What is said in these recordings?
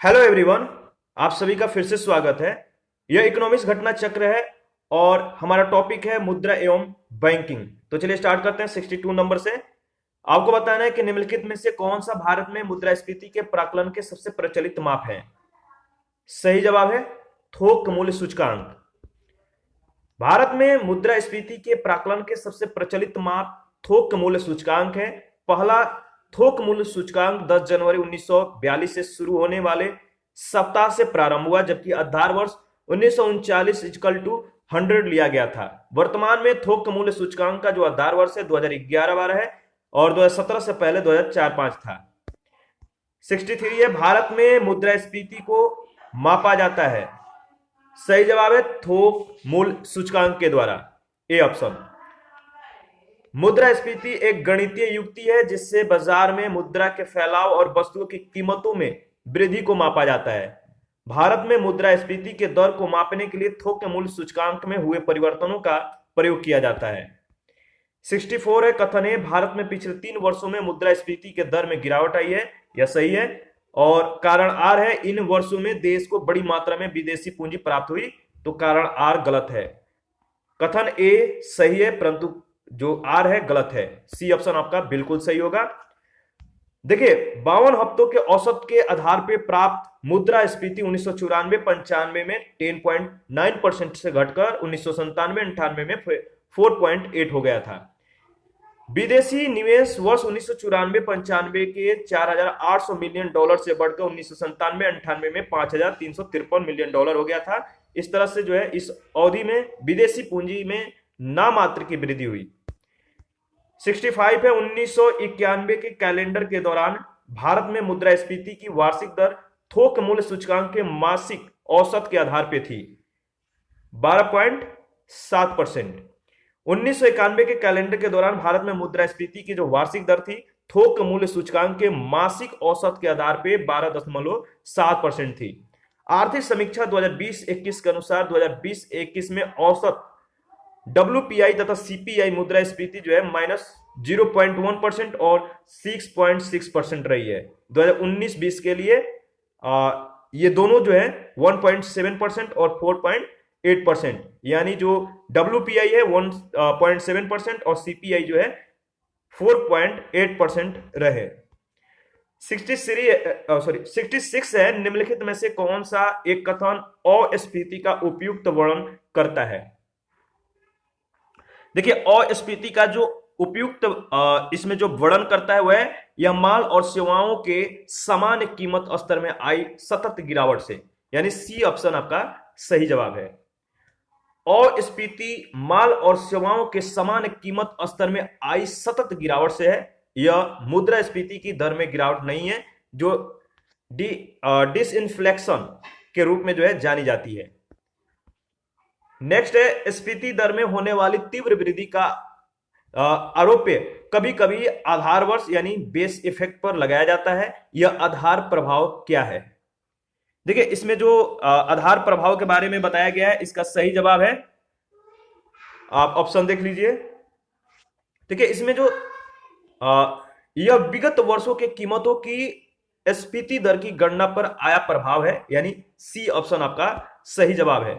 Hello everyone. आप सभी का फिर से स्वागत है। यह इकोनॉमिक्स घटना चक्र है और हमारा टॉपिक है मुद्रा एवं बैंकिंग। तो चलिए स्टार्ट करते हैं 62 नंबर से। आपको बताना है कि निम्नलिखित में से कौन सा भारत में मुद्रास्फीति के प्राकलन के सबसे प्रचलित माप है। सही जवाब है थोक मूल्य सूचकांक। भारत में मुद्रास्फीति के प्राकलन के सबसे प्रचलित माप थोक मूल्य सूचकांक है। पहला थोक मूल्य सूचकांक 10 जनवरी 1942 से शुरू होने वाले सप्ताह से प्रारंभ हुआ, जबकि आधार वर्ष 1939 इक्वल टू 100 लिया गया था। वर्तमान में थोक मूल्य सूचकांक का जो आधार वर्ष है 2011-12 है और 2017 से पहले 2004-5 था। 63 है भारत में मुद्रास्फीति को मापा जाता है। सही जवाब है थोक मूल्य सूचकांक के द्वारा, ए ऑप्शन। मुद्रास्फीति एक गणितीय युक्ति है जिससे बाजार में मुद्रा के फैलाव और वस्तुओं की कीमतों में वृद्धि को मापा जाता है। भारत में मुद्रास्फीति के दर को मापने के लिए थोक मूल्य सूचकांक में हुए परिवर्तनों का प्रयोग किया जाता है। 64 है कथन है भारत में पिछले 3 वर्षों में मुद्रास्फीति के दर में गिरावट आई है। यह सही है और कारण आर है इन वर्षों में देश को बड़ी मात्रा में विदेशी पूंजी प्राप्त हुई, तो कारण आर गलत है। कथन ए सही है परंतु जो आर है गलत है। सी ऑप्शन आपका बिल्कुल सही होगा। देखिए 52 हफ्तों के औसत के आधार पर प्राप्त मुद्रास्फीति 1994-95 में 10.9% से घटकर 1997-98 में 4.8 हो गया था। विदेशी निवेश वर्ष 1994-95 के 4,800 मिलियन डॉलर से बढ़कर 1997-98 में 5,353 मिलियन डॉलर हो गया था। इस तरह से जो है इस अवधि में विदेशी पूंजी में नामात्र की वृद्धि हुई। 65 है 1991 के कैलेंडर के दौरान भारत में मुद्रास्फीति की वार्षिक दर थोक मूल्य सूचकांक के मासिक औसत के आधार पर थी 12.7%। 1991 के कैलेंडर के दौरान भारत में मुद्रास्फीति की जो वार्षिक दर थी थोक मूल्य सूचकांक के मासिक औसत के आधार पर 12.7% थी। आर्थिक समीक्षा 2020-21 के अनुसार 2020-21 में औसत WPI तथा CPI मुद्रास्फीति जो है -0.1% और 6.6% रही है। 2019-20 के लिए ये दोनों जो है 1.7% और 4.8%, यानी जो WPI है 1.7% और CPI जो है 4.8% रहे। 66 है निम्नलिखित में से कौन सा एक कथन अस्फीति का उपयुक्त वर्णन करता है। देखिए अस्फीति का जो उपयुक्त इसमें जो वर्णन करता है वह यह माल और सेवाओं के सामान्य कीमत स्तर में आई सतत गिरावट से, यानी सी ऑप्शन आपका सही जवाब है। अस्फीति माल और सेवाओं के सामान्य कीमत स्तर में आई सतत गिरावट से है। यह मुद्रास्फीति की दर में गिरावट नहीं है जो डिसइंफ्लेक्शन के रूप में जो है जानी जाती है। नेक्स्ट है स्फीति दर में होने वाली तीव्र वृद्धि का आरोप कभी कभी आधार वर्ष यानी बेस इफेक्ट पर लगाया जाता है। यह आधार प्रभाव क्या है। देखिए इसमें जो आधार प्रभाव के बारे में बताया गया है इसका सही जवाब है, आप ऑप्शन देख लीजिए। देखिए इसमें जो यह विगत वर्षों के कीमतों की स्फीति दर की गणना पर आया प्रभाव है, यानी सी ऑप्शन आपका सही जवाब है।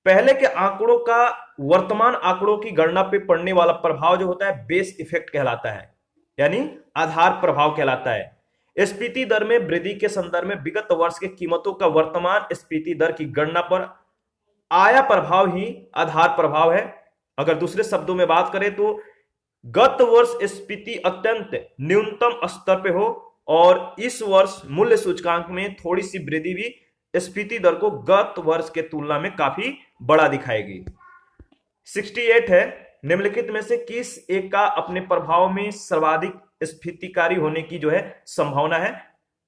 पहले के आंकड़ों का वर्तमान आंकड़ों की गणना पे पड़ने वाला प्रभाव जो होता है बेस इफेक्ट कहलाता है, यानी आधार प्रभाव कहलाता है। स्फीति दर में वृद्धि के संदर्भ में विगत वर्ष के कीमतों का वर्तमान स्फीति दर की गणना पर आया प्रभाव ही आधार प्रभाव है। अगर दूसरे शब्दों में बात करें तो गत वर्ष स्फीति अत्यंत न्यूनतम स्तर पे हो और इस वर्ष मूल्य सूचकांक में थोड़ी सी वृद्धि भी स्फीति दर को गत वर्ष के तुलना में काफी बड़ा दिखाएगी। 68 है निम्नलिखित में से किस एक का अपने प्रभाव में सर्वाधिक स्फीतिकारी होने की जो है संभावना है।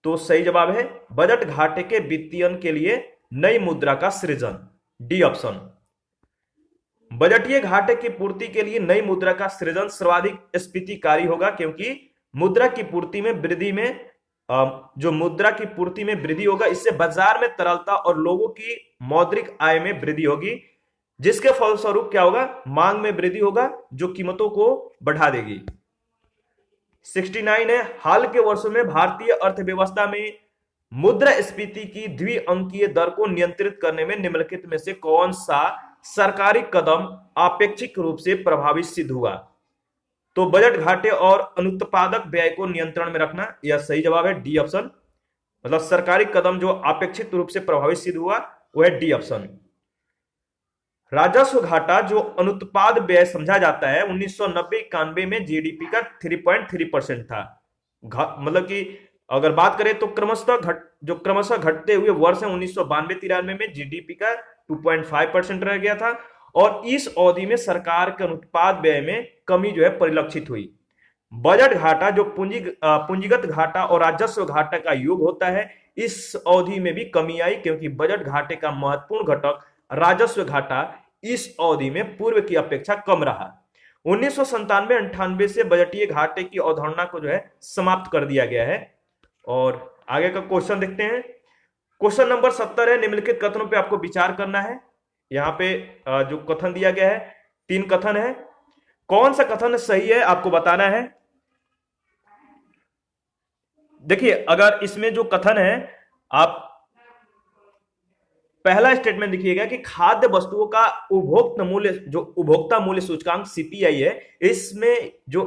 तो सही जवाब है बजट घाटे के वित्तीयन के लिए नई मुद्रा का सृजन, डी ऑप्शन। बजटीय घाटे की पूर्ति के लिए नई मुद्रा का सृजन सर्वाधिक स्फीतिकारी होगा, क्योंकि मुद्रा की पूर्ति में वृद्धि में जो मुद्रा की पूर्ति में वृद्धि होगा इससे बाजार में तरलता और लोगों की मौद्रिक आय में वृद्धि होगी, जिसके फलस्वरूप क्या होगा मांग में वृद्धि होगा जो कीमतों को बढ़ा देगी। 69 है हाल के वर्षों में भारतीय अर्थव्यवस्था में मुद्रास्फीति की द्विअंकीय दर को नियंत्रित करने में निम्नलिखित में से कौन सा सरकारी कदम अपेक्षित रूप से प्रभावी सिद्ध हुआ? तो बजट घाटे और अनुत्पादक व्यय को नियंत्रण में रखना, यह सही जवाब है, डी ऑप्शन। मतलब सरकारी कदम जो अपेक्षित रूप से प्रभावी सिद्ध हुआ वो है डी ऑप्शन। राजस्व घाटा जो अनुत्पाद व्यय समझा जाता है 1990-91 में जीडीपी का 3.3% था। मतलब कि अगर बात करें तो क्रमशः घटते हुए वर्ष 1992-93 में जीडीपी का 2.5% रह गया था और इस अवधि में सरकार के अनुत्पाद व्यय में कमी जो है परिलक्षित हुई। बजट घाटा जो पूंजीगत घाटा और राजस्व घाटा का योग होता है, इस अवधि में भी कमी आई क्योंकि बजट घाटे का महत्वपूर्ण घटक राजस्व घाटा इस अवधि में पूर्व की अपेक्षा कम रहा। 1997-98 से बजटीय घाटे की अवधारणा को जो है समाप्त कर दिया गया है। और आगे का क्वेश्चन देखते हैं। क्वेश्चन नंबर 70 है, निम्नलिखित कथनों पे आपको विचार करना है। यहाँ पे जो कथन दिया गया है 3 कथन है, कौन सा कथन सही है आपको बताना है। देखिए अगर इसमें जो कथन है, आप पहला स्टेटमेंट देखिएगा कि खाद्य वस्तुओं का उपभोक्ता मूल्य सूचकांक सीपीआई है, इसमें जो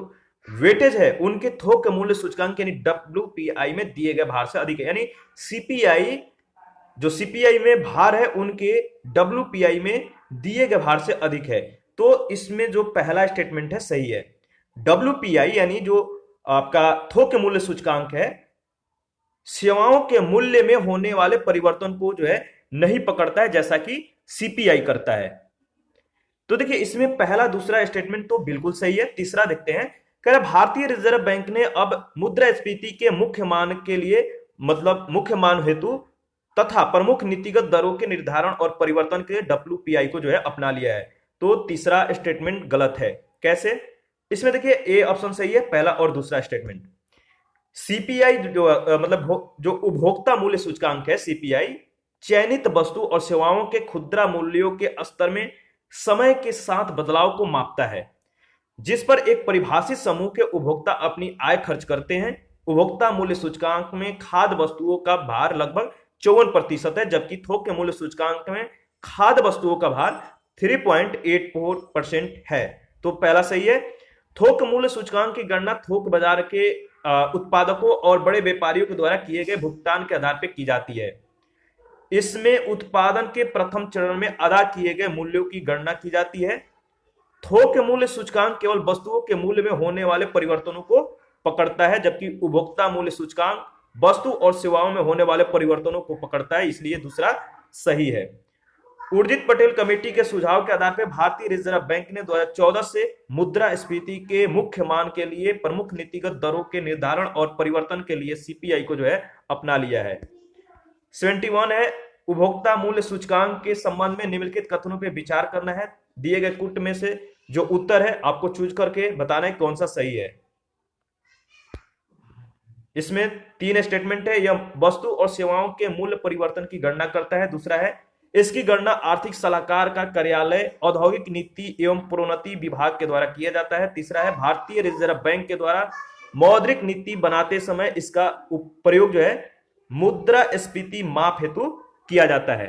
वेटेज है उनके थोक मूल्य सूचकांक यानी डब्ल्यूपीआई में दिए गए भार से अधिक है। यानी सीपीआई जो सीपीआई में भार है उनके डब्ल्यूपीआई में दिए गए भार से अधिक है। तो इसमें जो पहला स्टेटमेंट है सही है। डब्ल्यूपीआई यानी जो आपका थोक मूल्य सूचकांक है, सेवाओं के मूल्य में होने वाले परिवर्तन को जो है नहीं पकड़ता है जैसा कि सीपीआई करता है। तो देखिए इसमें पहला दूसरा स्टेटमेंट तो बिल्कुल सही है। तीसरा देखते हैं, कह रहा भारतीय रिजर्व बैंक ने अब मुद्रास्फीति के मुख्य मान के लिए मतलब मुख्य मान हेतु तथा प्रमुख नीतिगत दरों के निर्धारण और परिवर्तन के लिए डब्ल्यूपीआई को जो है अपना लिया है। तो तीसरा स्टेटमेंट गलत है। कैसे? इसमें देखिए ए ऑप्शन सही है, पहला और दूसरा स्टेटमेंट। सीपीआई जो मतलब जो उपभोक्ता मूल्य सूचकांक है सीपीआई, चयनित वस्तु और सेवाओं के खुदरा मूल्यों के स्तर में समय के साथ बदलाव को मापता है, जिस पर एक परिभाषित समूह के उपभोक्ता अपनी आय खर्च करते हैं। उपभोक्ता मूल्य सूचकांक में खाद्य वस्तुओं का भार लगभग 54% है, जबकि थोक के मूल्य सूचकांक में खाद्य वस्तुओं का भार 3.84% है। तो पहला सही है। थोक मूल्य सूचकांक की गणना थोक बाजार के उत्पादकों और बड़े व्यापारियों के द्वारा किए गए भुगतान के आधार पर की जाती है। इसमें उत्पादन के प्रथम चरण में अदा किए गए मूल्यों की गणना की जाती है। थोक मूल्य सूचकांक केवल वस्तुओं के मूल्य में होने वाले परिवर्तनों को पकड़ता है, जबकि उपभोक्ता मूल्य सूचकांक वस्तु और सेवाओं में होने वाले परिवर्तनों को पकड़ता है, इसलिए दूसरा सही है। उर्जित पटेल कमेटी के सुझाव के आधार पर भारतीय रिजर्व बैंक ने 2014 से मुद्रास्फीति के मुख्य मान के लिए प्रमुख नीतिगत दरों के निर्धारण और परिवर्तन के लिए सीपीआई को जो है अपना लिया है। 71 है, उपभोक्ता मूल्य सूचकांक के संबंध में निम्नलिखित कथनों पर विचार करना है। दिए गए कुट में से जो उत्तर है आपको चूज करके बताना है कौन सा सही है। इसमें 3 स्टेटमेंट है। यह वस्तु और सेवाओं के मूल्य परिवर्तन की गणना करता है। दूसरा है, इसकी गणना आर्थिक सलाहकार का कार्यालय औद्योगिक नीति एवं प्रोन्नति विभाग के द्वारा किया जाता है। तीसरा है, भारतीय रिजर्व बैंक के द्वारा मौद्रिक नीति बनाते समय इसका प्रयोग जो है मुद्रास्फीति माप हेतु किया जाता है।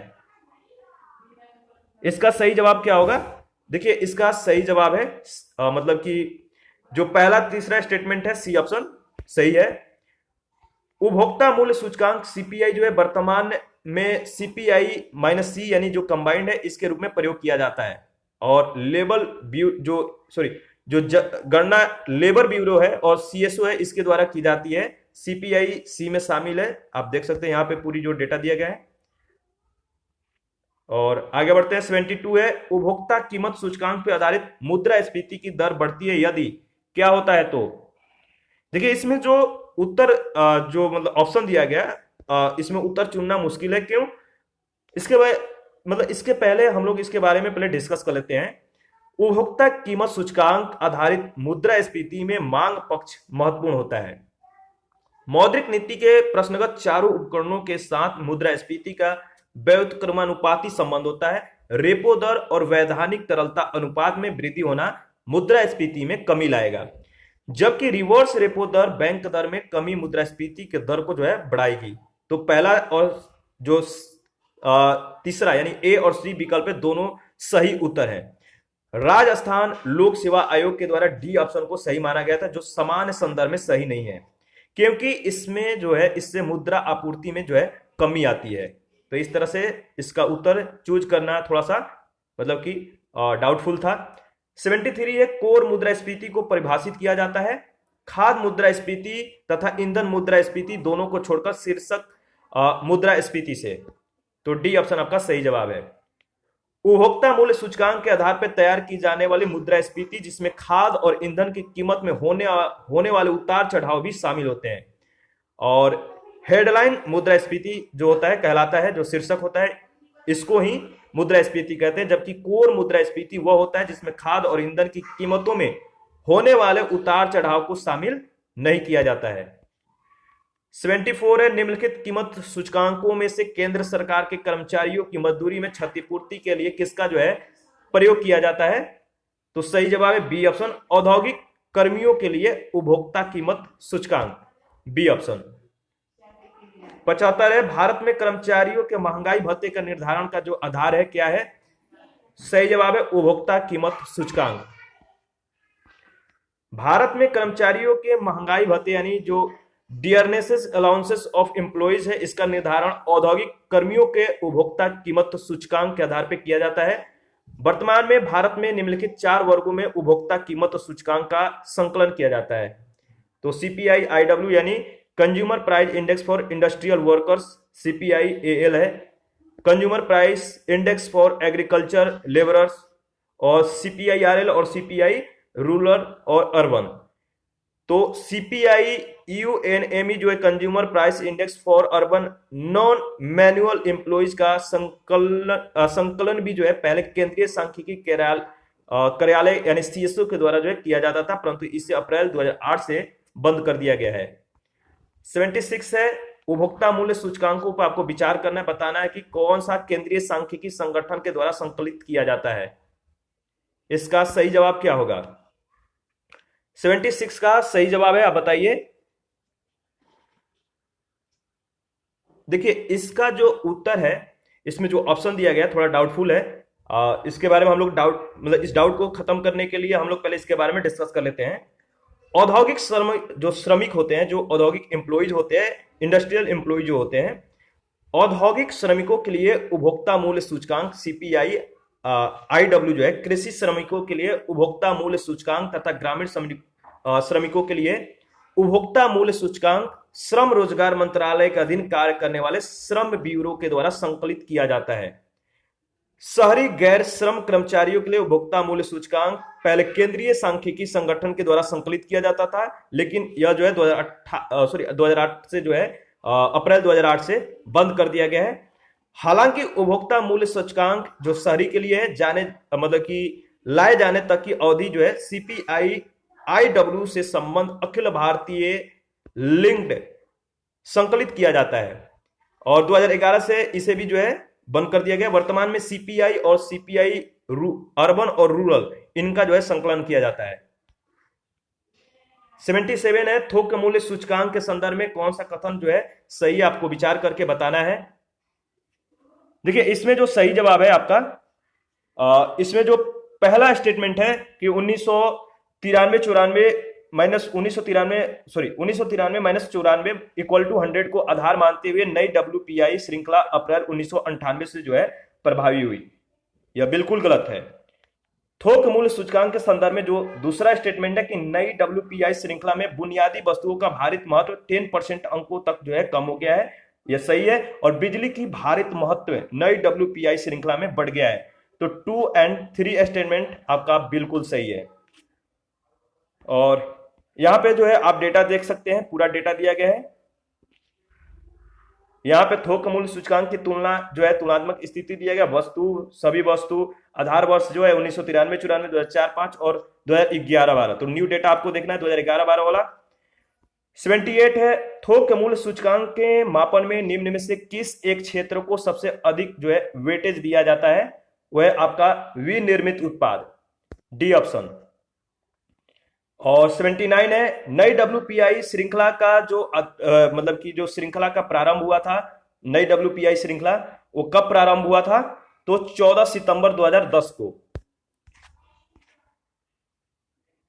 इसका सही जवाब क्या होगा? देखिए इसका सही जवाब है मतलब कि जो पहला तीसरा स्टेटमेंट है सी ऑप्शन सही है। उपभोक्ता मूल्य सूचकांक सीपीआई जो है वर्तमान में सीपीआई माइनस सी यानी जो कंबाइंड है इसके रूप में प्रयोग किया जाता है। और जो गणना लेबर ब्यूरो है और सीएसओ है इसके द्वारा की जाती है। सीपीआई सी में शामिल है। आप देख सकते हैं यहाँ पे पूरी जो डेटा दिया गया है। और आगे बढ़ते हैं। 72 है, उपभोक्ता कीमत सूचकांक पर आधारित मुद्रास्फीति की दर बढ़ती है यदि क्या होता है? तो देखिए इसमें जो उत्तर जो मतलब ऑप्शन दिया गया इसमें उत्तर चुनना मुश्किल है। क्यों? इसके पहले हम लोग इसके बारे में पहले डिस्कस कर लेते हैं। उपभोक्ता कीमत सूचकांक आधारित मुद्रास्फीति में मांग पक्ष महत्वपूर्ण होता है। मौद्रिक नीति के प्रश्नगत चारों उपकरणों के साथ मुद्रास्फीति का व्युत्क्रमानुपाती संबंध होता है। रेपो दर और वैधानिक तरलता अनुपात में वृद्धि होना मुद्रास्फीति में कमी लाएगा, जबकि रिवर्स रेपो दर बैंक दर में कमी मुद्रास्फीति के दर को जो है बढ़ाएगी। तो पहला और जो तीसरा यानी ए और सी विकल्प है, दोनों सही उत्तर है। राजस्थान लोक सेवा आयोग के द्वारा डी ऑप्शन को सही माना गया था, जो सामान्य संदर्भ में सही नहीं है, क्योंकि इसमें जो है इससे मुद्रा आपूर्ति में जो है कमी आती है। तो इस तरह से इसका उत्तर चूज करना थोड़ा सा मतलब कि डाउटफुल था। 73 है, कोर मुद्रास्फीति को परिभाषित किया जाता है खाद्य मुद्रास्फीति तथा ईंधन मुद्रास्फीति दोनों को छोड़कर शीर्षक मुद्रास्फीति से। तो डी ऑप्शन आपका सही जवाब है। उपभोक्ता मूल्य सूचकांक के आधार पर तैयार की जाने वाली मुद्रास्फीति, जिसमें खाद्य और ईंधन की कीमत में होने वाले उतार चढ़ाव भी शामिल होते हैं। और हेडलाइन मुद्रास्फीति जो होता है कहलाता है, जो शीर्षक होता है इसको ही मुद्रास्फीति कहते हैं, जबकि कोर मुद्रास्फीति वह होता है जिसमें खाद्य और ईंधन की कीमतों में होने वाले उतार चढ़ाव को शामिल नहीं किया जाता है। 74 है, निम्नलिखित कीमत सूचकांकों में से केंद्र सरकार के कर्मचारियों की मजदूरी में क्षतिपूर्ति के लिए किसका जो है प्रयोग किया जाता है? तो सही जवाब है बी ऑप्शन, औद्योगिक कर्मियों के लिए उपभोक्ता कीमत सूचकांक, बी ऑप्शन। 75 है, भारत में कर्मचारियों के महंगाई भत्ते का निर्धारण का जो आधार है क्या है? सही जवाब है उपभोक्ता कीमत सूचकांक। भारत में कर्मचारियों के महंगाई भत्ते यानी जो डियरनेसेस अलाउंसेस ऑफ एम्प्लॉइज है, इसका निर्धारण औद्योगिक कर्मियों के उपभोक्ता कीमत सूचकांक के आधार पर किया जाता है। वर्तमान में भारत में निम्नलिखित 4 वर्गों में उपभोक्ता कीमत सूचकांक का संकलन किया जाता है। तो सीपीआई आईडब्ल्यू यानी consumer price index for industrial workers, CPI AL है, consumer price index for agriculture labourers, और सीपीआईआरएल और सीपीआई रूरल और अर्बन। तो सीपीआई यूएनएमई जो है consumer price index for urban non manual employees का संकलन भी जो है पहले केंद्रीय सांख्यिकी कार्यालय यानी सीएसओ के द्वारा जो है किया जाता था, परंतु इसे अप्रैल 2008 से बंद कर दिया गया है। 76 है, उपभोक्ता मूल्य सूचकांकों पर आपको विचार करना है, बताना है कि कौन सा केंद्रीय सांख्यिकी संगठन के द्वारा संकलित किया जाता है। इसका सही जवाब क्या होगा? 76 का सही जवाब है, आप बताइए। देखिए इसका जो उत्तर है, इसमें जो ऑप्शन दिया गया थोड़ा डाउटफुल है। इसके बारे में हम लोग मतलब इस डाउट को खत्म करने के लिए हम लोग पहले इसके बारे में डिस्कस कर लेते हैं। औद्योगिक श्रमिक होते हैं, जो औद्योगिक एम्प्लॉइज होते हैं, इंडस्ट्रियल एम्प्लॉय जो होते हैं, औद्योगिक श्रमिकों के लिए उपभोक्ता मूल्य सूचकांक सीपीआई आईडब्ल्यू जो है कृषि श्रमिकों के लिए उपभोक्ता मूल्य सूचकांक तथा ग्रामीण श्रमिकों के लिए उपभोक्ता मूल्य सूचकांक श्रम रोजगार मंत्रालय के अधीन कार्य करने वाले श्रम ब्यूरो के द्वारा संकलित किया जाता है। शहरी गैर श्रम कर्मचारियों के लिए उपभोक्ता मूल्य सूचकांक पहले केंद्रीय सांख्यिकी संगठन के द्वारा संकलित किया जाता था, लेकिन यह जो है 2008 से जो है अप्रैल 2008 से बंद कर दिया गया है। हालांकि उपभोक्ता मूल्य सूचकांक जो शहरी के लिए है मतलब कि लाए जाने तक की अवधि जो है सीपीआई आईडब्ल्यू से संबंध अखिल भारतीय लिंक्ड संकलित किया जाता है, और 2011 से इसे भी जो है बंद कर दिया गया। वर्तमान में सीपीआई और सीपीआई अर्बन और रूरल इनका जो है संकलन किया जाता है। 77 है, थोक मूल्य सूचकांक के संदर्भ में कौन सा कथन जो है सही, आपको विचार करके बताना है। देखिए इसमें जो सही जवाब है आपका, इसमें जो पहला स्टेटमेंट है कि 1993 माइनस 1993 इक्वल टू 100 को आधार मानते हुए नई डब्ल्यूपीआई श्रृंखला अप्रैल 1998 से जो है प्रभावी हुई, यह बिल्कुल गलत है। थोक मूल्य सूचकांक के संदर्भ में जो दूसरा स्टेटमेंट है कि नई डब्ल्यूपीआई श्रृंखला में बुनियादी वस्तुओं का भारित महत्व 10% अंकों तक जो है कम हो गया है, यह सही है। और बिजली की भारित महत्व नई डब्ल्यूपीआई श्रृंखला में बढ़ गया है। तो 2 और 3 स्टेटमेंट आपका बिल्कुल सही है। और यहां पे जो है आप डेटा देख सकते हैं, पूरा डेटा दिया गया है। यहां पे थोक मूल्य सूचकांक की तुलना जो है तुलनात्मक स्थिति दिया गया, सभी वस्तु आधार वर्ष जो है 1993, 94, 2004, 5 और 2011-12। तो न्यू डेटा आपको देखना है 2011-12 वाला। 78 है, थोक मूल्य सूचकांक के मापन में निम्न में से किस एक क्षेत्र को सबसे अधिक जो है वेटेज दिया जाता है? वह आपका विनिर्मित उत्पाद, डी ऑप्शन। और 79 है, नई WPI श्रृंखला का जो मतलब कि जो श्रृंखला का प्रारंभ हुआ था, नई WPI श्रृंखला वो कब प्रारंभ हुआ था? तो 14 सितंबर 2010 को।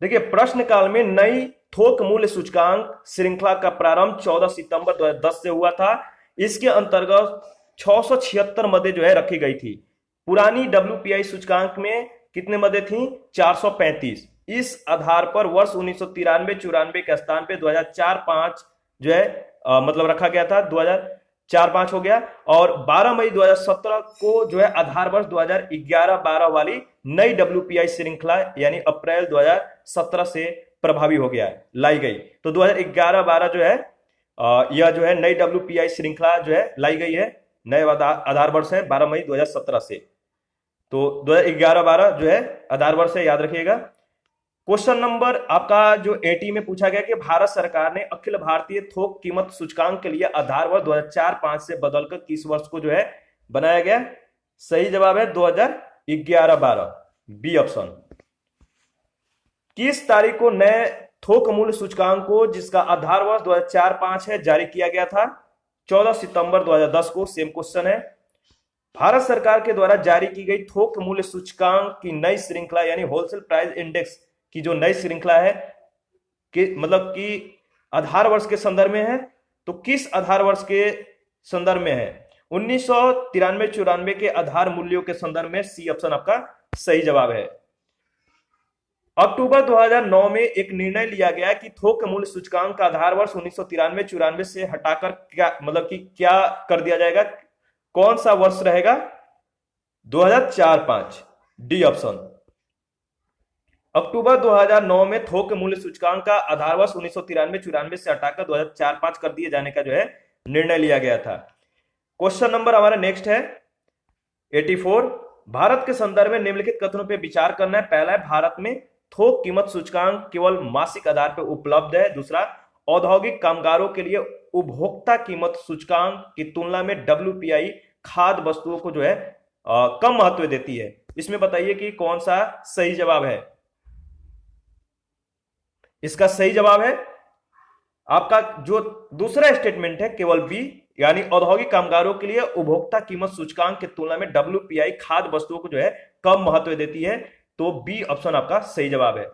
देखिए प्रश्न काल में नई थोक मूल्य सूचकांक श्रृंखला का प्रारंभ 14 सितंबर 2010 से हुआ था। इसके अंतर्गत 676 मदें जो है रखी गई थी। पुरानी WPI सूचकांक में कितने मदें थी? 435। इस आधार पर वर्ष 1993-94 के स्थान पे 2004-5 जो है मतलब रखा गया था, 2004-5 हो गया। और 12 मई 2017 को जो है आधार वर्ष 2011-12 वाली नई WPI श्रृंखला यानी अप्रैल 2017 से प्रभावी हो गया है, लाई गई। तो 2011-12 जो है यह जो है नई WPI श्रृंखला जो है लाई गई है, नए आधार वर्ष है 12 मई 2017 से। तो 2011-12 जो है आधार वर्ष है, याद रखिएगा। क्वेश्चन नंबर आपका जो 80 में पूछा गया कि भारत सरकार ने अखिल भारतीय थोक कीमत सूचकांक के लिए आधार वर्ष 2004-5 से बदलकर किस वर्ष को जो है बनाया गया? सही जवाब है 2011-12, बी ऑप्शन। किस तारीख को नए थोक मूल्य सूचकांक को जिसका आधार वर्ष 2004-5 है जारी किया गया था? 14 सितंबर 2010 को। सेम क्वेश्चन है। भारत सरकार के द्वारा जारी की गई थोक मूल्य सूचकांक की नई श्रृंखला यानी होलसेल प्राइस इंडेक्स की जो नई श्रृंखला है कि मतलब कि आधार वर्ष के संदर्भ में है, तो किस आधार वर्ष के संदर्भ में है? 1993-94 के आधार मूल्यों के संदर्भ में। सी ऑप्शन आपका सही जवाब है। अक्टूबर 2009 में एक निर्णय लिया गया कि थोक मूल्य सूचकांक का आधार वर्ष 1993-94 से हटाकर क्या मतलब कि क्या कर दिया जाएगा? कौन सा वर्ष रहेगा? 2004-5, डी ऑप्शन। अक्टूबर 2009 में थोक मूल्य सूचकांक का आधार वर्ष 1993-94 से हटाकर 2004-5 कर दिए जाने का जो है निर्णय लिया गया था। क्वेश्चन नंबर हमारा नेक्स्ट है 84। भारत के संदर्भ में निम्नलिखित कथनों पर विचार करना है। पहला है भारत में थोक कीमत सूचकांक केवल मासिक आधार पर उपलब्ध है। दूसरा, औद्योगिक कामगारों के लिए उपभोक्ता कीमत सूचकांक की तुलना में WPI खाद्य वस्तुओं को जो है कम महत्व देती है। इसमें बताइए कि कौन सा सही जवाब है? इसका सही जवाब है आपका जो दूसरा स्टेटमेंट है, केवल बी, यानी औद्योगिक कामगारों के लिए उपभोक्ता कीमत सूचकांक की तुलना में WPI खाद्य वस्तुओं को जो है कम महत्व देती है। तो बी ऑप्शन आपका सही जवाब है।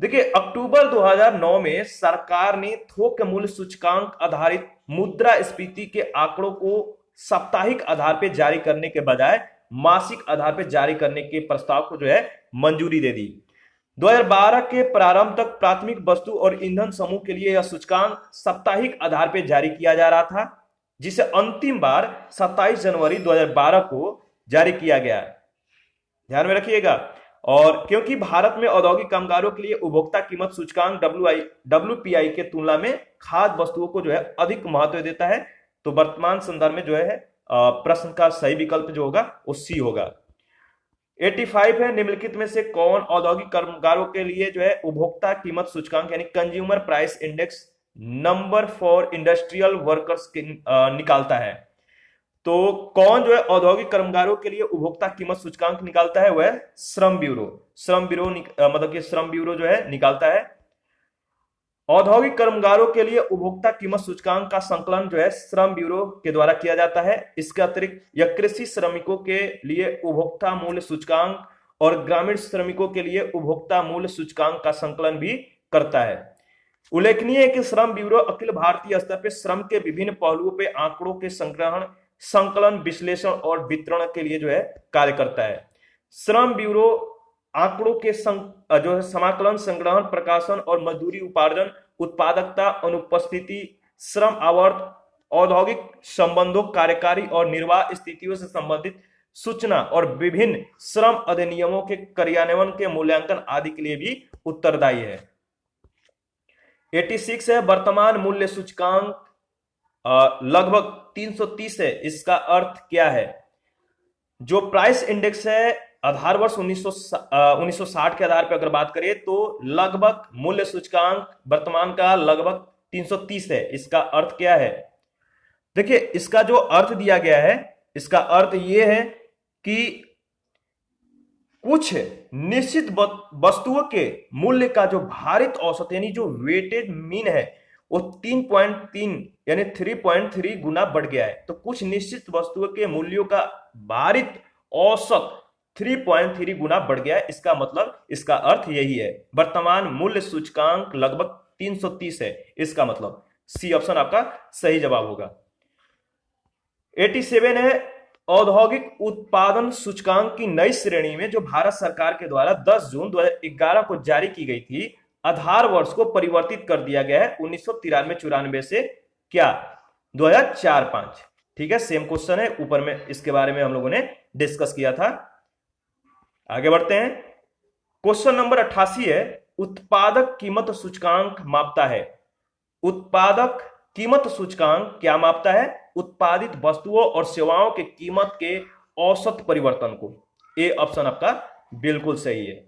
देखिए अक्टूबर 2009 में सरकार ने थोक मूल्य सूचकांक आधारित मुद्रास्फीति के आंकड़ों को साप्ताहिक आधार पर जारी करने के बजाय मासिक आधार पर जारी करने के प्रस्ताव को जो है मंजूरी दे दी। 2012 के प्रारंभ तक प्राथमिक वस्तु और ईंधन समूह के लिए यह सूचकांक साप्ताहिक आधार पर जारी किया जा रहा था, जिसे अंतिम बार 27 जनवरी 2012 को जारी किया गया। ध्यान में रखिएगा। और क्योंकि भारत में औद्योगिक कामगारों के लिए उपभोक्ता कीमत सूचकांक WPI के तुलना में खाद्य वस्तुओं को जो है अधिक महत्व देता है, तो वर्तमान संदर्भ में जो है प्रश्न का सही विकल्प जो होगा वो सी होगा। 85 है, निम्नलिखित में से कौन औद्योगिक कामगारों के लिए जो है उपभोक्ता कीमत सूचकांक यानी consumer price index number for industrial workers निकालता है? तो कौन जो है औद्योगिक कामगारों के लिए उपभोक्ता कीमत सूचकांक निकालता है? वह श्रम ब्यूरो। मतलब कि श्रम ब्यूरो जो है निकालता है। औद्योगिक कामगारों के लिए उपभोक्ता कीमत सूचकांक का संकलन जो है श्रम ब्यूरो के द्वारा किया जाता है। इसके अतिरिक्त यह कृषि श्रमिकों के लिए उपभोक्ता मूल्य सूचकांक और ग्रामीण श्रमिकों के लिए उपभोक्ता मूल्य सूचकांक का संकलन भी करता है। उल्लेखनीय है कि श्रम ब्यूरो अखिल भारतीय स्तर पर श्रम के विभिन्न पहलुओं पर आंकड़ों के संग्रहण, संकलन, विश्लेषण और वितरण के लिए जो है कार्य करता है। श्रम ब्यूरो आंकड़ों के जो है समाकलन, संग्रहण, प्रकाशन और मजदूरी उपार्जन, उत्पादकता, अनुपस्थिति, श्रम आवर्त, औद्योगिक संबंधों, कार्यकारी और निर्वाह स्थितियों से संबंधित सूचना और विभिन्न श्रम अधिनियमों के कार्यान्वयन के मूल्यांकन आदि के लिए भी उत्तरदायी है। 86 है, वर्तमान मूल्य सूचकांक लगभग 330 है। इसका अर्थ क्या है? जो प्राइस इंडेक्स है आधार वर्ष 1960 के आधार पर अगर बात करें तो लगभग मूल्य सूचकांक वर्तमान का लगभग 330 है। इसका अर्थ क्या है? देखिए इसका जो अर्थ दिया गया है, इसका अर्थ यह है कि कुछ निश्चित वस्तुओं के मूल्य का जो भारित औसत यानी जो वेटेड मीन है वो 3.3 यानी 3.3 गुना बढ़ गया है। तो कुछ निश्चित वस्तुओं के मूल्यों का भारित औसत 3.3 गुना बढ़ गया है। इसका मतलब, इसका अर्थ यही है। वर्तमान मूल्य सूचकांक लगभग 330 है। इसका मतलब सी ऑप्शन आपका सही जवाब होगा। 87 है औद्योगिक उत्पादन सूचकांक की नई श्रेणी में जो भारत सरकार के द्वारा 10 जून 2011 को जारी की गई थी, आधार वर्ष को परिवर्तित कर दिया गया है 1993-94 से क्या 2004-5। ठीक है, सेम क्वेश्चन है, ऊपर में इसके बारे में हम लोगों ने डिस्कस किया था। आगे बढ़ते हैं। क्वेश्चन नंबर 88 है उत्पादक कीमत सूचकांक मापता है। उत्पादक कीमत सूचकांक क्या मापता है? उत्पादित वस्तुओं और सेवाओं के कीमत के औसत परिवर्तन को। ए ऑप्शन आपका बिल्कुल सही है।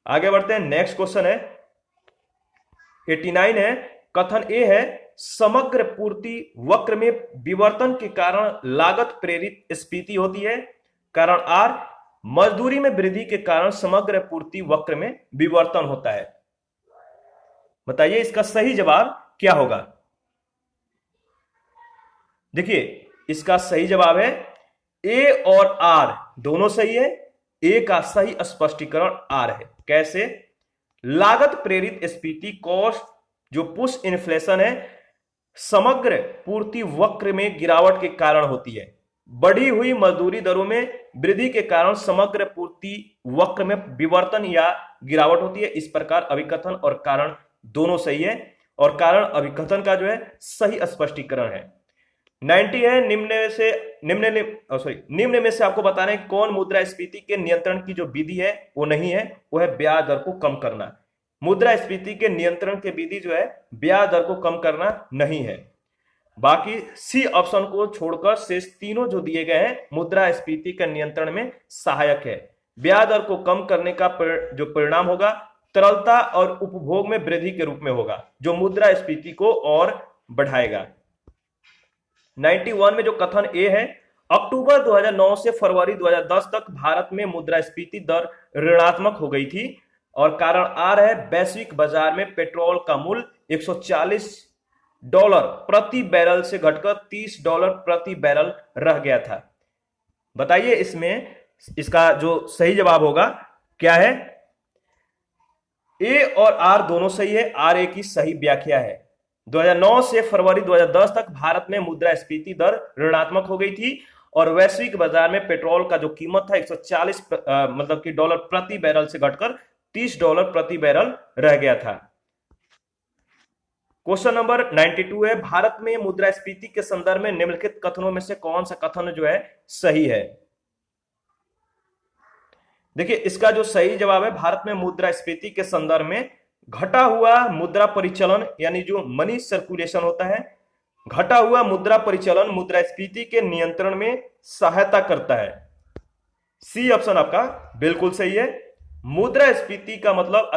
आगे बढ़ते हैं। नेक्स्ट क्वेश्चन है 89 है कथन ए है समग्र पूर्ति वक्र में विवर्तन के कारण लागत प्रेरित स्फीति होती है। कारण आर मजदूरी में वृद्धि के कारण समग्र पूर्ति वक्र में विवर्तन होता है। बताइए इसका सही जवाब क्या होगा? देखिए इसका सही जवाब है ए और आर दोनों सही है। ए का सही स्पष्टीकरण आर है। कैसे? लागत प्रेरित स्फीति कॉस्ट जो पुश इन्फ्लेशन है समग्र पूर्ति वक्र में गिरावट के कारण होती है। बढ़ी हुई मजदूरी दरों में वृद्धि के कारण समग्र पूर्ति वक्र में विवर्तन या गिरावट होती है। इस प्रकार अभिकथन और कारण दोनों सही है और कारण अभिकथन का जो है सही स्पष्टीकरण है। 90 है निम्न में से आपको बताना है कौन मुद्रास्फीति के नियंत्रण की जो विधि है वो नहीं है, वो है ब्याज दर को कम करना। मुद्रास्फीति के नियंत्रण की विधि जो है ब्याज दर को कम करना नहीं है। बाकी सी ऑप्शन को छोड़कर शेष तीनों जो दिए गए हैं मुद्रास्फीति के नियंत्रण में सहायक है। ब्याज दर को कम करने का जो परिणाम होगा तरलता और उपभोग में वृद्धि के रूप में होगा जो मुद्रास्फीति को और बढ़ाएगा। 91 में जो कथन ए है अक्टूबर 2009 से फरवरी 2010 तक भारत में मुद्रास्फीति दर ऋणात्मक हो गई थी और कारण आ रहा है वैश्विक बाजार में पेट्रोल का मूल्य $140 प्रति बैरल से घटकर $30 प्रति बैरल रह गया था। बताइए इसमें इसका जो सही जवाब होगा क्या है? ए और आर दोनों सही है। आर ए की सही व्याख्या है। 2009 से फरवरी 2010 तक भारत में मुद्रास्फीति दर ऋणात्मक हो गई थी और वैश्विक बाजार में पेट्रोल का जो कीमत था 140 मतलब कि डॉलर प्रति बैरल से घटकर $30 प्रति बैरल रह गया था। क्वेश्चन नंबर 92 है भारत में मुद्रास्फीति के संदर्भ में निम्नलिखित कथनों में से कौन सा कथन जो है सही है? देखिए इसका जो सही जवाब है भारत में मुद्रास्फीति के संदर्भ में घटा हुआ मुद्रा परिचलन यानी जो मनी सर्कुलेशन होता है, घटा हुआ मुद्रा परिचलन मुद्रास्फीति के नियंत्रण में सहायता करता है। सी ऑप्शन आपका बिल्कुल सही है। मुद्रास्फीति का मतलब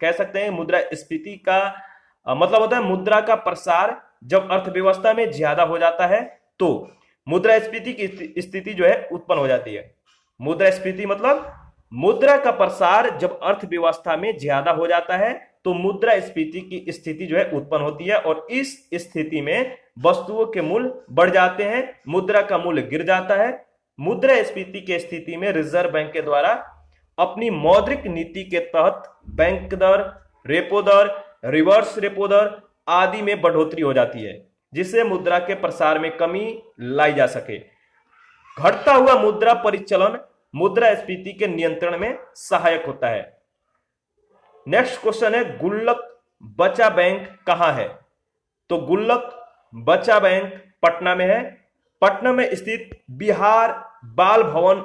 कह सकते हैं मुद्रास्फीति का मतलब होता है मुद्रा का प्रसार जब अर्थव्यवस्था में ज्यादा हो जाता है तो मुद्रास्फीति की स्थिति जो है उत्पन्न हो जाती है। मुद्रास्फीति मतलब मुद्रा का प्रसार जब अर्थव्यवस्था में ज्यादा हो जाता है तो मुद्रास्फीति की स्थिति जो है उत्पन्न होती है और इस स्थिति में वस्तुओं के मूल्य बढ़ जाते हैं, मुद्रा का मूल्य गिर जाता है। मुद्रास्फीति की स्थिति में रिजर्व बैंक के द्वारा अपनी मौद्रिक नीति के तहत बैंक दर, रेपो दर, रिवर्स रेपो दर आदि में बढ़ोतरी हो जाती है जिससे मुद्रा के प्रसार में कमी लाई जा सके। घटता हुआ मुद्रा परिचलन मुद्रास्फीति के नियंत्रण में सहायक होता है। नेक्स्ट क्वेश्चन है गुल्लक बचा बैंक कहां है? तो गुल्लक बचा बैंक पटना में है। पटना में स्थित बिहार बाल भवन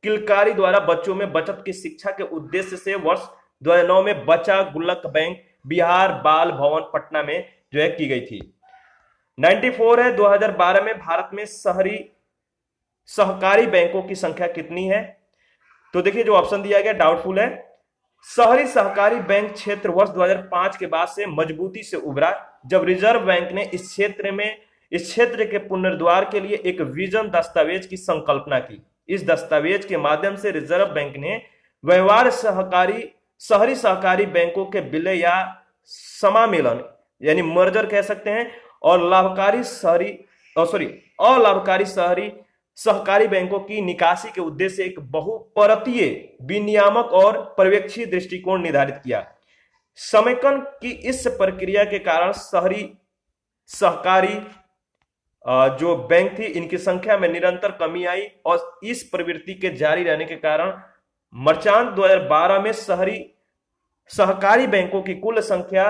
किलकारी द्वारा बच्चों में बचत की शिक्षा के उद्देश्य से वर्ष 2009 में बचा गुल्लक बैंक बिहार बाल भवन पटना में जो है की गई थी। 94 है 2012 में भारत में शहरी सहकारी बैंकों की संख्या कितनी है? तो देखिए जो ऑप्शन दिया गया डाउटफुल है। शहरी सहकारी बैंक क्षेत्र वर्ष 2005 के बाद से मजबूती से उभरा जब रिजर्व बैंक ने इस क्षेत्र के पुनरुद्धार के लिए एक विजन दस्तावेज की संकल्पना की। इस दस्तावेज के माध्यम से रिजर्व बैंक ने व्यवहार शहरी सहकारी बैंकों के विलय या समामेलन यानी मर्जर कह सकते हैं और अलाभकारी शहरी सहकारी बैंकों की निकासी के उद्देश्य से एक बहुपरतीय विनियामक और पर्यवेक्षी दृष्टिकोण निर्धारित किया। समेकन की इस प्रक्रिया के कारण शहरी सहकारी जो बैंक थी इनकी संख्या में निरंतर कमी आई और इस प्रवृत्ति के जारी रहने के कारण मर्चांत 2012 में शहरी सहकारी बैंकों की कुल संख्या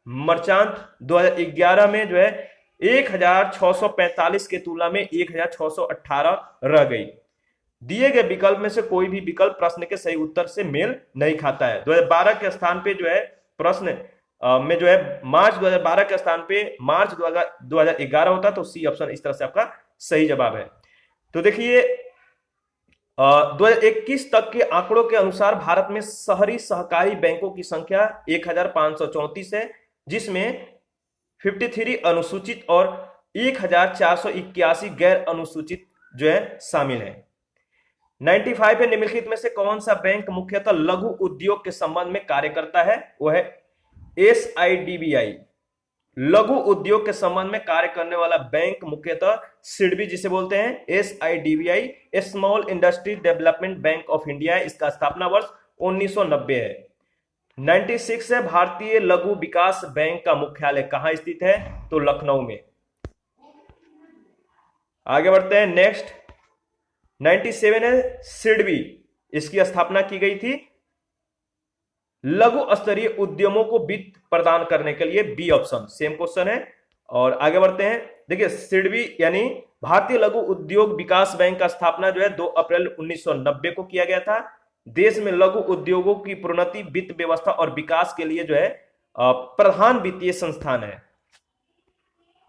मर्चांत 2011 में जो है 1645 के तुलना में 1618 रह गई। दिए गए विकल्प में से कोई भी विकल्प प्रश्न के सही उत्तर से मेल नहीं खाता है। 2012 के स्थान पे जो है प्रश्न में जो है मार्च 2012 के स्थान पे मार्च 2011 होता, तो सी ऑप्शन इस तरह से आपका सही जवाब है। तो देखिए 2021 तक के आंकड़ों के अनुसार भारत में शहरी सहकारी बैंकों की संख्या 1534 है, जिसमें 53 अनुसूचित और 1481 गैर अनुसूचित जो है शामिल है। 95 है निम्नलिखित में से कौन सा बैंक मुख्यतः लघु उद्योग के संबंध में कार्य करता है? वो है SIDBI। लघु उद्योग के संबंध में कार्य करने वाला बैंक मुख्यतः सिडबी जिसे बोलते हैं SIDBI small industry development bank of India. इसका स्थापना वर्ष 1990 है। 96 है भारतीय लघु विकास बैंक का मुख्यालय कहां स्थित है? तो लखनऊ में। आगे बढ़ते हैं नेक्स्ट 97 है सिडबी, इसकी स्थापना की गई थी लघु स्तरीय उद्यमों को वित्त प्रदान करने के लिए। बी ऑप्शन सेम क्वेश्चन है। और आगे बढ़ते हैं, देखिए सिडबी यानी भारतीय लघु उद्योग विकास बैंक का स्थापना जो है 2 अप्रैल 1990 को किया गया था। देश में लघु उद्योगों की प्रोन्नति, वित्त व्यवस्था और विकास के लिए जो है प्रधान वित्तीय संस्थान है।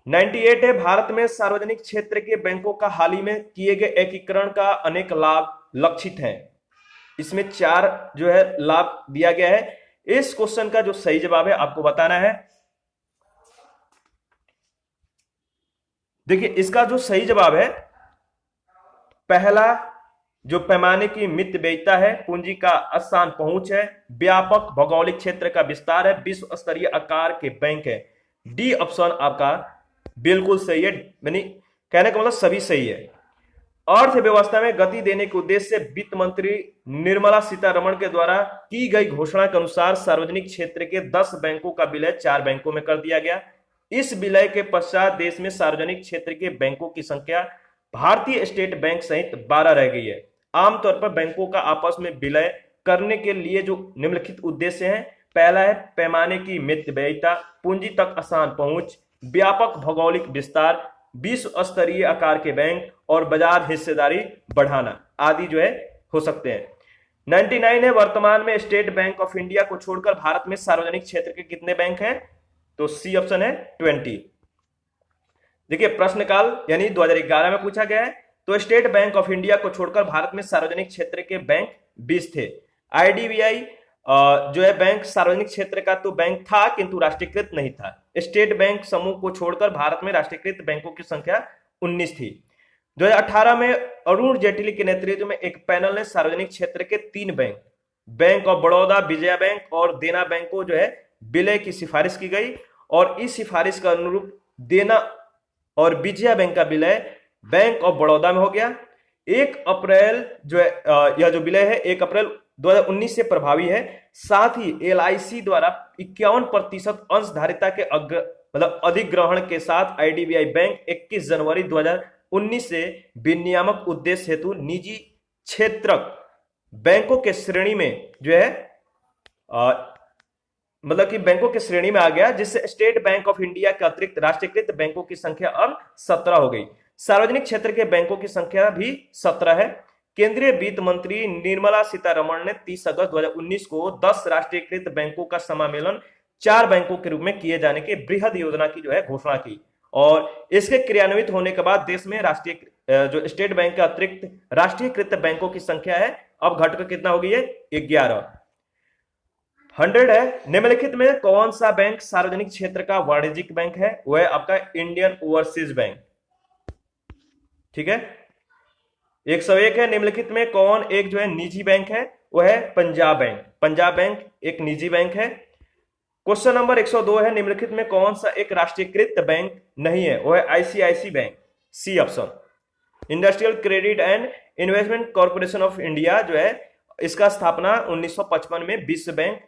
98 है भारत में सार्वजनिक क्षेत्र के बैंकों का हाल ही में किए गए एकीकरण का अनेक लाभ लक्षित हैं। इसमें 4 जो है लाभ दिया गया है। इस क्वेश्चन का जो सही जवाब है आपको बताना है। देखिए इसका जो सही जवाब है, पहला जो पैमाने की मित व्ययिता है, पूंजी का आसान पहुंच है, व्यापक भौगोलिक क्षेत्र का विस्तार है, विश्व स्तरीय आकार के बैंक है। डी ऑप्शन आपका बिल्कुल सही है, यानी कहने का मतलब सभी सही है। अर्थव्यवस्था में गति देने के उद्देश्य से वित्त मंत्री निर्मला सीतारमण के द्वारा की गई घोषणा के अनुसार सार्वजनिक क्षेत्र के 10 बैंकों का विलय 4 बैंकों में कर दिया गया। इस विलय के पश्चात देश में सार्वजनिक क्षेत्र के बैंकों की संख्या भारतीय स्टेट बैंक सहित 12 रह गई है। आमतौर पर बैंकों का आपस में विलय करने के लिए जो निम्नलिखित उद्देश्य हैं, पहला है पैमाने की मित व्ययिता, पूंजी तक आसान पहुंच, व्यापक भौगोलिक विस्तार, विश्व स्तरीय आकार के बैंक और बाजार हिस्सेदारी बढ़ाना आदि जो है हो सकते हैं। 99 है वर्तमान में स्टेट बैंक ऑफ इंडिया को छोड़कर भारत में सार्वजनिक क्षेत्र के कितने बैंक हैं? तो सी ऑप्शन है 20। देखिए प्रश्नकाल यानी 2011 में पूछा गया है, तो स्टेट बैंक ऑफ इंडिया को छोड़कर भारत में सार्वजनिक क्षेत्र के बैंक 20 थे। IDBI जो है बैंक सार्वजनिक क्षेत्र का तो बैंक था किंतु राष्ट्रीयकृत नहीं था। स्टेट बैंक समूह को छोड़कर भारत में राष्ट्रीयकृत बैंकों की संख्या 19 थी। 2018 में अरुण जेटली के नेतृत्व में एक पैनल ने सार्वजनिक क्षेत्र के 3 bank of Baroda, Vijaya bank और देना बैंक को जो है विलय की सिफारिश की गई और इस सिफारिश का अनुरूप देना और विजया बैंक का विलय बैंक ऑफ बड़ौदा में हो गया। 1 अप्रैल जो है यह जो विलय है 1 अप्रैल 2019 से प्रभावी है। साथ ही LIC द्वारा 51% अंशधारिता के अधिग्रहण के साथ IDBI बैंक 21 जनवरी 2019 से विनियामक उद्देश्य हेतु निजी क्षेत्रक बैंकों के श्रेणी में जो है मतलब कि बैंकों के श्रेणी में आ गया, जिससे स्टेट बैंक ऑफ इंडिया के अतिरिक्त राष्ट्रीयकृत बैंकों की संख्या अब 17 हो गई। सार्वजनिक क्षेत्र के बैंकों की संख्या भी 17 है। केंद्रीय वित्त मंत्री निर्मला सीतारमण ने 30 अगस्त 2019 को 10 राष्ट्रीयकृत बैंकों का समामेलन 4 बैंकों के रूप में किए जाने की बृहद योजना की जो है घोषणा की और इसके क्रियान्वित होने के बाद देश में राष्ट्रीय जो स्टेट बैंक के अतिरिक्त राष्ट्रीयकृत बैंकों की संख्या है अब घटकर कितना हो गई है? 11। 100 है निम्नलिखित में कौन सा बैंक सार्वजनिक क्षेत्र का वाणिज्यिक बैंक है? वह आपका इंडियन ओवरसीज बैंक। ठीक है, 101 है, निम्नलिखित में कौन एक जो है निजी बैंक है? वो है पंजाब बैंक। पंजाब बैंक एक निजी बैंक है। क्वेश्चन नंबर 102 है, निम्नलिखित में कौन सा एक राष्ट्रीयकृत बैंक नहीं है? वो है ICICI bank, C option. Industrial credit and investment corporation of India जो है, इसका स्थापना 1955 में विश्व बैंक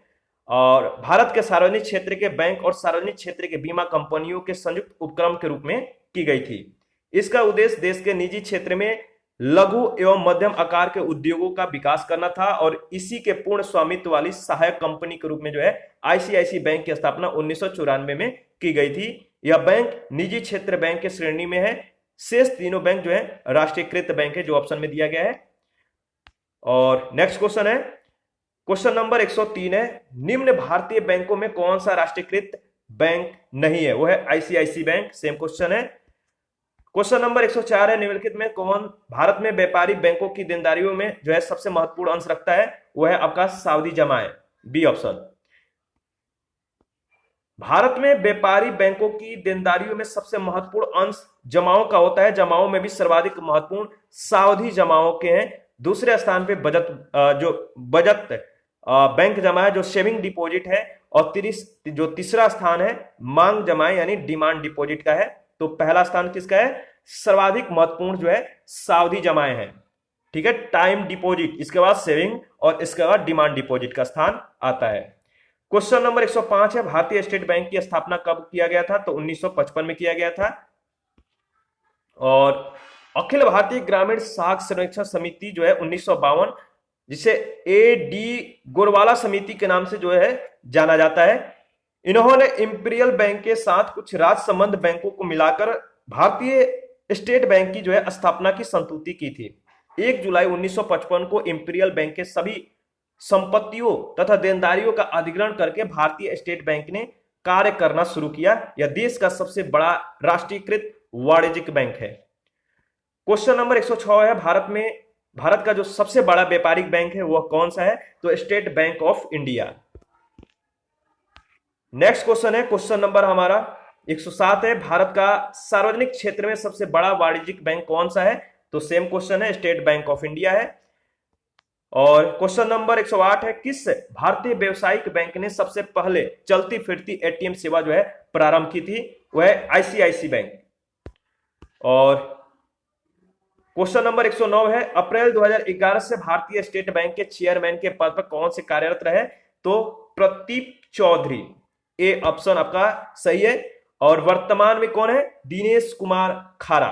और भारत के सार्वजनिक क्षेत्र के बैंक और सार्वजनिक क्षेत्र के बीमा कंपनियों के संयुक्त उपक्रम के रूप में की गई थी। इसका उद्देश्य देश के निजी क्षेत्र में लघु एवं मध्यम आकार के उद्योगों का विकास करना था और इसी के पूर्ण स्वामित्व वाली सहायक कंपनी के रूप में जो है आईसीआईसी बैंक की स्थापना 1994 में की गई थी। यह बैंक निजी क्षेत्र बैंक के श्रेणी में है। शेष तीनों बैंक जो है राष्ट्रीयकृत बैंक है, जो ऑप्शन में दिया गया है। और नेक्स्ट क्वेश्चन है, क्वेश्चन नंबर 103 है, निम्न भारतीय बैंकों में कौन सा राष्ट्रीयकृत बैंक नहीं है? वो है आईसीआईसी बैंक, सेम क्वेश्चन है। क्वेश्चन नंबर 104 है, निम्नलिखित में कौन भारत में व्यापारी बैंकों की देनदारियों में जो है सबसे महत्वपूर्ण अंश रखता है? वो है आपका सावधि जमा है, बी ऑप्शन। भारत में व्यापारी बैंकों की देनदारियों में सबसे महत्वपूर्ण अंश जमाओं का होता है। जमाओं में भी सर्वाधिक महत्वपूर्ण सावधि जमाओं के हैं। दूसरे स्थान पे बचत बैंक जमा है, जो सेविंग डिपॉजिट है। और जो तीसरा स्थान है मांग जमा है, यानी डिमांड डिपॉजिट का है। तो पहला स्थान किसका है? सर्वाधिक महत्वपूर्ण जो है सावधि जमाएं हैं, ठीक है, टाइम डिपॉजिट, इसके बाद सेविंग और इसके बाद डिमांड डिपॉजिट का स्थान आता है। क्वेश्चन नंबर 105 है, भारतीय स्टेट बैंक की स्थापना कब किया गया था? तो 1955 में किया गया था। और अखिल भारतीय ग्रामीण साख सर्वेक्षण समिति जो है 1952, जिसे ए.डी. गोरवाला समिति के नाम से जो है जाना जाता है, इन्होंने इंपीरियल बैंक के साथ कुछ राज्य संबंध बैंकों को मिलाकर भारतीय स्टेट बैंक की जो है स्थापना की संस्तुति की थी। 1 जुलाई 1955 को इंपीरियल बैंक के सभी संपत्तियों तथा देनदारियों का अधिग्रहण करके भारतीय स्टेट बैंक ने कार्य करना शुरू किया। यह देश का सबसे बड़ा राष्ट्रीयकृत वाणिज्यिक बैंक है। क्वेश्चन नंबर 106 है, भारत का जो सबसे बड़ा व्यापारिक बैंक है वह कौन सा है? तो state bank of India. Next question है, क्वेश्चन नंबर हमारा 107 है, भारत का सार्वजनिक क्षेत्र में सबसे बड़ा वाणिज्यिक बैंक कौन सा है? तो सेम क्वेश्चन है, स्टेट बैंक ऑफ इंडिया है। और क्वेश्चन नंबर 108 है, किस भारतीय व्यवसायिक बैंक ने सबसे पहले चलती फिरती एटीएम सेवा जो है प्रारंभ की थी? वह है आईसीआईसी बैंक। और क्वेश्चन नंबर 109 है, अप्रैल 2011 से भारतीय स्टेट बैंक के चेयरमैन के पद पर कौन से कार्यरत रहे? तो प्रदीप चौधरी, ए ऑप्शन आपका सही है। और वर्तमान में कौन है? दिनेश कुमार खारा।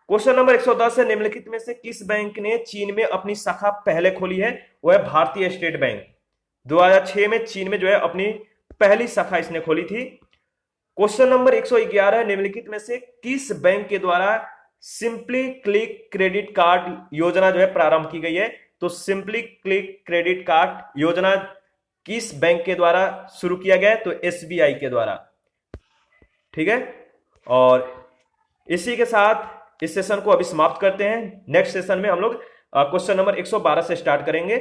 क्वेश्चन नंबर 110 है, निम्नलिखित में से किस बैंक ने चीन में अपनी शाखा पहले खोली है? वह है भारतीय स्टेट बैंक। 2006 में चीन में जो है अपनी पहली शाखा इसने खोली थी। क्वेश्चन नंबर 111 है, निम्नलिखित में से किस बैंक के द्वारा सिंपली क्लिक क्रेडिट कार्ड योजना जो है प्रारंभ की गई है? तो सिंपली क्लिक क्रेडिट कार्ड योजना किस बैंक के द्वारा शुरू किया गया? तो एसबीआई के द्वारा, ठीक है। और इसी के साथ इस सेशन को अभी समाप्त करते हैं। नेक्स्ट सेशन में हम लोग क्वेश्चन नंबर 112 से स्टार्ट करेंगे।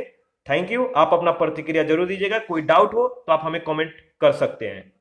Thank you. आप अपना प्रतिक्रिया जरूर दीजिएगा। कोई डाउट हो तो आप हमें कमेंट कर सकते हैं।